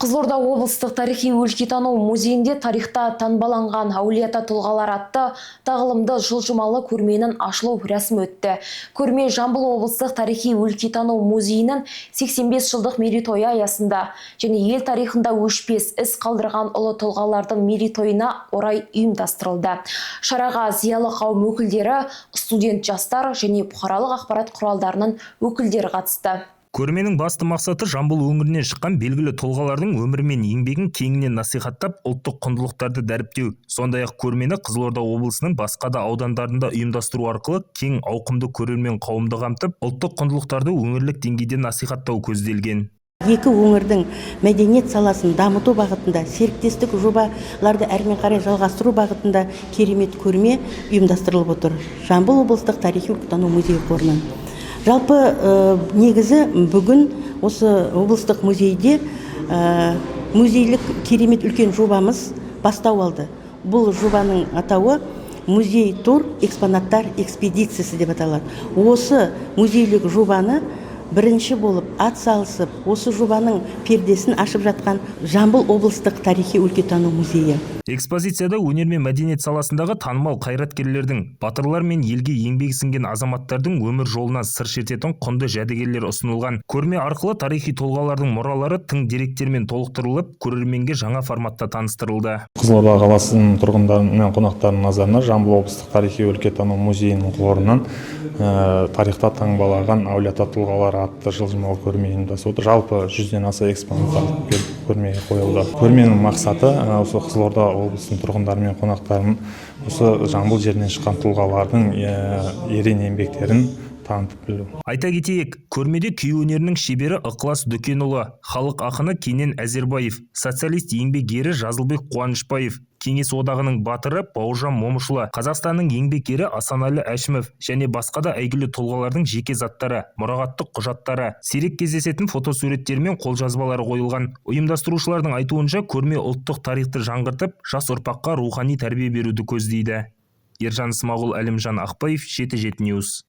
Қызылорда облыстық тарихи-өлкетану музейінде тарихта танбаланған әулие-ата тұлғалар атты тағылымды жылжымалы көрменің ашылу рәсімі өтті. Көрме Жамбыл облыстық тарихи-өлкетану музейінің 85 жылдық мерейтойы аясында және ел тарихында өшпес із қалдырған ұлы тұлғалардың мерейтойына орай ұйымдастырылды. Шараға зиялы қауым өкілдері, студент жастар және бұқаралық ақпарат құралдарының өкілдері қатысты. Көрменің басты мақсаты Жамбыл өңірінен шыққан белгілі тұлғалардың өмірі мен еңбегін кеңінен насихаттап, ұлттық құндылықтарды дәріптеу. Сондай-ақ көрмені Қызылорда облысының басқа да аудандарында ұйымдастыру арқылы кең ауқымды көрермен қауымды қамтып, ұлттық құндылықтарды өңірлік деңгейде насихаттау көзделген. Екі өңірдің мәдениет саласын дамыту бағытында, серіктестік жобаларды әрмен қарай жалғастыру бағытында керемет көрме ұйымдастырылып отыр. Жамбыл облыстық тарихи-өлкетану музейі қорынан. Жалпы негізі бүгін осы облыстық музейде музейлік керемет үлкен жобамыз бастау алды. Бұл жобаның атауы музей тур экспонаттар экспедициясы деп аталады. Осы музейлік жобаны бірінші болып ат салысып, осы жобаның пердесін ашып жатқан Жамбыл облыстық тарихи-өлкетану музейі. Экспозицияда өнер мен мәдениет саласындағы танымал қайраткерлердің, батырлар мен елге еңбек сіңген азаматтардың өмір жолынан сыр шертетін құнды жәдігерлер ұсынылған. Көрме арқылы тарихи тұлғалардың мұралары тың деректермен толықтырылып, көрерменге жаңа форматта таныстырылды. Қызылорда қаласының тұрғындары мен қонақтарының назарына Жамбыл облыстық тарихи-өлкетану музейінің қорынан тарихта таңбалаған әулие-ата тұлғалар атты жылжымалы көрме ұйымдастырылды. Жалпы 100-ден аса экспонаттар көрмеге қойылды. Көрменің мақсаты осы Қызылорда облысының тұрғындары мен қонақтарын осы Жамбыл жерінен шыққан тұлғалардың ерен еңбектерін танытып білу. Айта кетейік, көрмеде күй өнерінің шебері Ықылас Дүкенұлы, халық ақыны Кенен Әзербаев, социалист еңбек ері Жазылбек Қуанышбаев, Кеңес одағының батыры Бауыржан Момышұлы, Қазақстанның еңбек ері Асанәлі Әшімов және басқа да әйгілі тұлғалардың жеке заттары, мұрағаттық құжаттары, сирек кездесетін фотосуреттер мен қолжазбалары қойылған. Ұйымдастырушылардың айтуынша, көрме ұлттық тарихты жаңғыртып, жас ұрпаққа рухани тәрбие беруді көздейді. Ержан Смағұл, Әлімжан Ақпаев, 7-7 News.